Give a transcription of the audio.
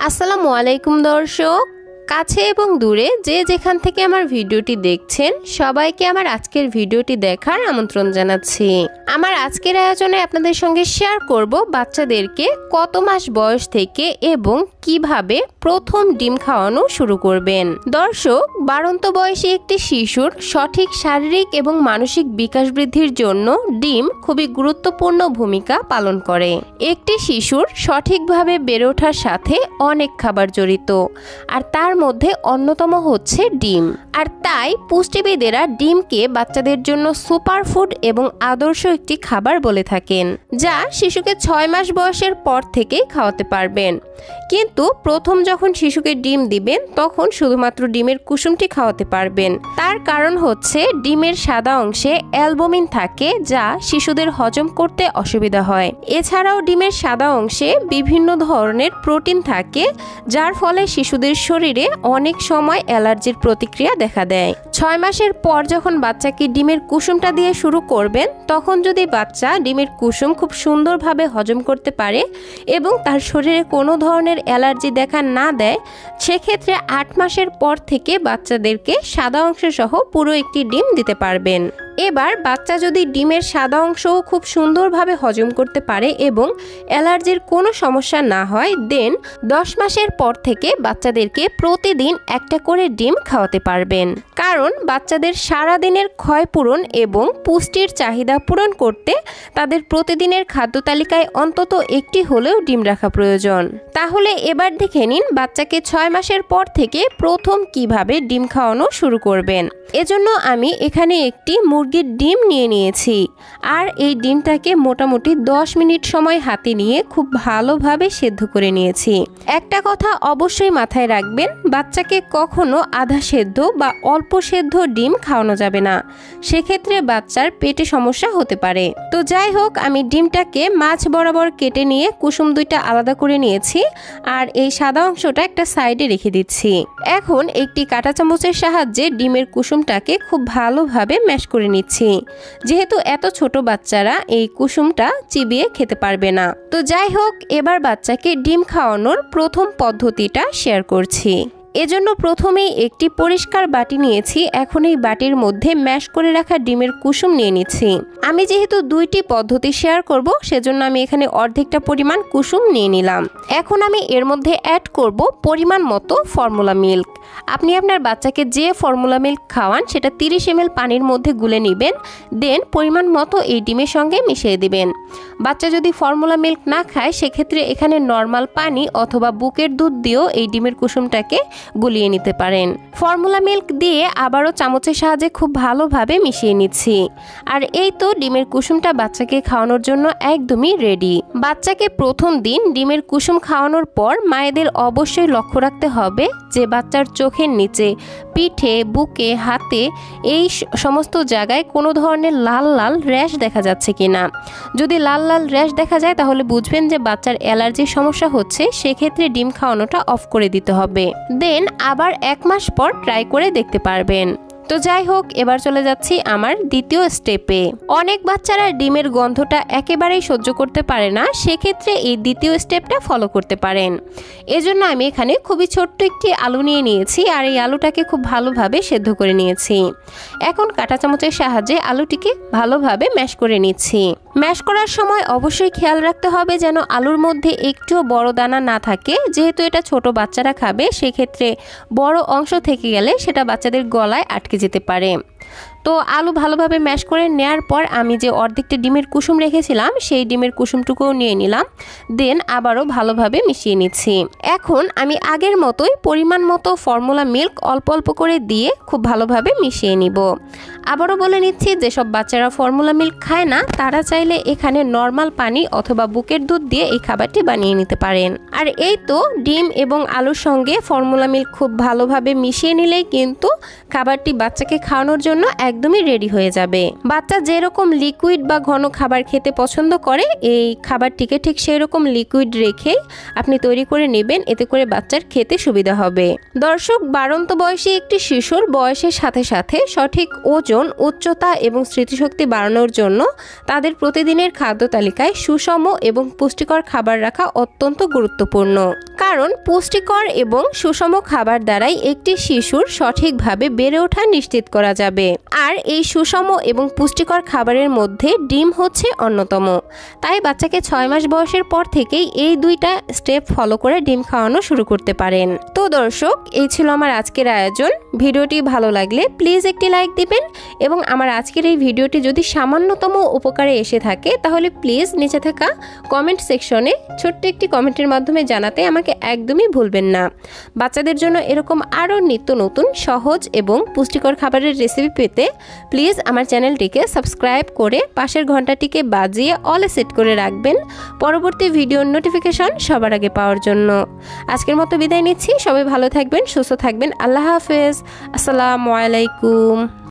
আসসালামু আলাইকুম দর্শক, কাছে এবং দূরে যে যেখান থেকে আমার ভিডিওটি দেখছেন সবাইকে আমার আজকের ভিডিওটি দেখার আমন্ত্রণ জানাচ্ছি। আমার আজকের আয়োজনে আপনাদের সঙ্গে শেয়ার করব বাচ্চাদেরকে কত মাস বয়স থেকে এবং কিভাবে প্রথম ডিম খাওয়ানো শুরু করবেন। দর্শক, বাড়ন্ত বয়সী একটি শিশুর সঠিক শারীরিক এবং মানসিক বিকাশ বৃদ্ধির জন্য ডিম খুবই গুরুত্বপূর্ণ ভূমিকা পালন করে। একটি শিশুর সঠিকভাবে বেড়ে ওঠার সাথে অনেক খাবার জড়িত, আর তার মধ্যে অন্যতম হচ্ছে ডিম। আর তাই পুষ্টিবিদেরা ডিমকে বাচ্চাদের জন্য সুপারফুড এবং আদর্শ একটি খাবার বলে থাকেন, যা শিশুকে 6 মাস বয়সের পর থেকেই খাওয়াতে পারবেন। কিন্তু প্রথম যখন শিশুকে ডিম দিবেন তখন শুধুমাত্র ডিমের কুসুমটি খাওয়াতে পারবেন। তার কারণ হচ্ছে ডিমের সাদা অংশে অ্যালবুমিন থাকে, যা শিশুদের হজম করতে অসুবিধা হয়। এছাড়াও ডিমের সাদা অংশে বিভিন্ন ধরনের প্রোটিন থাকে, যার ফলে শিশুদের শরীরে অনেক সময় অ্যালার্জির প্রতিক্রিয়া দেখা দেয়। 6 মাসের পর যখন বাচ্চাকে ডিমের কুসুমটা দিয়ে শুরু করবেন, তখন যদি বাচ্চা ডিমের কুসুম খুব সুন্দরভাবে হজম করতে পারে এবং তার শরীরে কোনো ধরনের অ্যালার্জি দেখা না দেয়, সেক্ষেত্রে 8 মাসের পর থেকে বাচ্চাদেরকে সাদা অংশ সহ পুরো একটি ডিম দিতে পারবেন। এবার বাচ্চা যদি ডিমের সাদা অংশও খুব সুন্দরভাবে হজম করতে পারে এবং অ্যালার্জির কোনো সমস্যা না হয়, দেন 10 মাসের পর থেকে বাচ্চাদেরকে প্রতিদিন একটা করে ডিম খাওয়াতে পারবেন। কারণ বাচ্চাদের সারাদিনের ক্ষয় পূরণ এবং পুষ্টির চাহিদা পূরণ করতে তাদের প্রতিদিনের খাদ্য তালিকায় অন্তত একটি হলেও ডিম রাখা প্রয়োজন। তাহলে এবার দেখে নিন বাচ্চাকে 6 মাসের পর থেকে প্রথম কিভাবে ডিম খাওয়ানো শুরু করবেন। এজন্য আমি এখানে একটি মুরগির ডিম নিয়ে নিয়েছি, আর এই ডিমটাকে মোটামুটি 10 মিনিট সময় হাতে নিয়ে খুব ভালোভাবে সেদ্ধ করে নিয়েছি। একটা কথা অবশ্যই মাথায় রাখবেন, বাচ্চাকে কখনো আধা সেদ্ধ বা অল্প সেদ্ধ ডিম খাওয়ানো যাবে না, সেক্ষেত্রে বাচ্চার পেটে সমস্যা হতে পারে। তো যাই হোক, আমি ডিমটাকে মাঝ বরাবর কেটে নিয়ে কুসুম দুইটা আলাদা করে নিয়েছি, আর এই সাদা অংশটা একটা সাইডে রেখে দিচ্ছি। এখন একটি কাঁটা চামচের সাহায্যে ডিমের কুসুমটাকে খুব ভালোভাবে ম্যাশ করে নিচ্ছি, যেহেতু এত ছোট বাচ্চারা এই কুসুমটা চিবিয়ে খেতে পারবে না। তো যাই হোক, এবার বাচ্চাকে ডিম খাওয়ানোর প্রথম পদ্ধতিটা শেয়ার করছি। এজন্য প্রথমেই একটি পরিষ্কার বাটি নিয়েছি। এখন এই বাটির মধ্যে ম্যাশ করে রাখা ডিমের কুসুম নিয়ে নিচ্ছি। আমি যেহেতু দুইটি পদ্ধতি শেয়ার করব, সেজন্য আমি এখানে অর্ধেকটা পরিমাণ কুসুম নিয়ে নিলাম। এখন আমি এর মধ্যে অ্যাড করব পরিমাণ মতো ফর্মুলা মিল্ক। আপনি আপনার বাচ্চাকে যে ফর্মুলা মিল্ক খাওয়ান সেটা 30 ml পানির মধ্যে গুলে নেবেন, দেন পরিমাণ মতো এই ডিমের সঙ্গে মিশিয়ে দিবেন। বাচ্চা যদি ফর্মুলা মিল্ক না খায়, সেক্ষেত্রে এখানে নর্মাল পানি অথবা বুকের দুধ দিয়েও এই ডিমের কুসুমটাকে গুলিয়ে নিতে পারেন। ফর্মুলা মিল্ক দিয়ে আবারও চামচের সাহায্যে খুব ভালোভাবে মিশিয়ে নিচ্ছি। আর এই তো ডিমের কুসুমটা বাচ্চাকে খাওয়ানোর জন্য একদমই রেডি। বাচ্চাকে প্রথম দিন ডিমের কুসুম খাওয়ানোর পর মায়েদের অবশ্যই লক্ষ্য রাখতে হবে যে বাচ্চার চোখের নিচে, পিঠে, বুকে, হাতে এই সমস্ত জায়গায় কোনো ধরনের লাল লাল র্যাশ দেখা যাচ্ছে কিনা। যদি লাল লাল র্যাশ দেখা যায় তাহলে বুঝবেন যে বাচ্চার অ্যালার্জির সমস্যা হচ্ছে, সেক্ষেত্রে ডিম খাওয়ানোটা অফ করে দিতে হবে। দেন আবার 1 মাস পর ট্রাই করে দেখতে পারবেন। তো যাই হোক, এবার চলে যাচ্ছি আমার দ্বিতীয় স্টেপে। অনেক বাচ্চারা ডিমের গন্ধটা একেবারেই সহ্য করতে পারে না, সেক্ষেত্রে এই দ্বিতীয় স্টেপটা ফলো করতে পারেন। এজন্য আমি এখানে খুবই ছোট্ট একটি আলু নিয়ে নিয়েছি, আর এই আলুটাকে খুব ভালোভাবে সেদ্ধ করে নিয়েছি। এখন কাঁটা চামচের সাহায্যে আলুটিকে ভালোভাবে ম্যাশ করে নিচ্ছি। ম্যাশ করার সময় অবশ্যই খেয়াল রাখতে হবে যেন আলুর মধ্যে একটুও বড় দানা না থাকে, যেহেতু এটা ছোট বাচ্চারা খাবে, সেক্ষেত্রে বড় অংশ থেকে গেলে সেটা বাচ্চাদের গলায় আটকে যেতে পারে। তো আলু ভালোভাবে ম্যাশ করে নেওয়ার পর আমি যে অর্ধেকটা ডিমের কুসুম রেখেছিলাম সেই ডিমের কুসুমটুকুও নিয়ে নিলাম, দেন আবারও ভালোভাবে মিশিয়ে নিচ্ছি। এখন আমি আগের মতোই পরিমাণ মতো ফর্মুলা মিল্ক অল্প অল্প করে দিয়ে খুব ভালোভাবে মিশিয়ে নিব। আবারও বলে নিচ্ছি, যেসব বাচ্চারা ফর্মুলা মিল্ক খায় না তারা চাইলে এখানে নর্মাল পানি অথবা বুকের দুধ দিয়ে এই খাবারটি বানিয়ে নিতে পারেন। আর এই তো ডিম এবং আলুর সঙ্গে ফর্মুলা মিল্ক খুব ভালোভাবে মিশিয়ে নিলেই কিন্তু খাবারটি বাচ্চাকে খাওয়ানোর জন্য একদমই রেডি হয়ে যাবে। বাচ্চা যেরকম লিকুইড বা ঘন খাবার খেতে পছন্দ করে এই খাবারটিকে ঠিক সেই রকম লিকুইড রেখে আপনি তৈরি করে নেবেন, এতে করে বাচ্চার খেতে সুবিধা হবে। দর্শক, বাড়ন্ত বয়সী একটি শিশুর বয়সের সাথে সাথে সঠিক ওজন, উচ্চতা এবং স্মৃতিশক্তি বাড়ানোর জন্য তাদের প্রতিদিনের খাদ্য তালিকায় সুষম এবং পুষ্টিকর খাবার রাখা অত্যন্ত গুরুত্বপূর্ণ। কারণ পুষ্টিকর এবং সুষম খাবার দ্বারাই একটি শিশুর সঠিকভাবে বেড়ে ওঠা নিশ্চিত করা যাবে। আর এই সুষম এবং পুষ্টিকর খাবারের মধ্যে ডিম হচ্ছে অন্যতম। তাই বাচ্চাকে 6 মাস বয়সের পর থেকেই এই 2টা স্টেপ ফলো করে ডিম খাওয়ানো শুরু করতে পারেন। তো দর্শক, এই ছিল আমার আজকের আয়োজন। ভিডিওটি ভালো লাগলে প্লিজ একটি লাইক দিবেন এবং আমার আজকের এই ভিডিওটি যদি সামান্যতম উপকারে এসে থাকে তাহলে প্লিজ নিচে থাকা কমেন্ট সেকশনে ছোট্ট একটি কমেন্টের মাধ্যমে জানাতে আমাকে একদমই ভুলবেন না। বাচ্চাদের জন্য এরকম আরও নিত্য নতুন সহজ এবং পুষ্টিকর খাবারের রেসিপি পেতে প্লিজ আমার চ্যানেলটিকে সাবস্ক্রাইব করে পাশের ঘন্টাটিকে বাজিয়ে অলে সেট করে রাখবেন পরবর্তী ভিডিওর নোটিফিকেশন সবার আগে পাওয়ার জন্য। আজকের মতো বিদায় নিচ্ছি। সবাই ভালো থাকবেন, সুস্থ থাকবেন। আল্লাহ হাফেজ। আসসালামু আলাইকুম।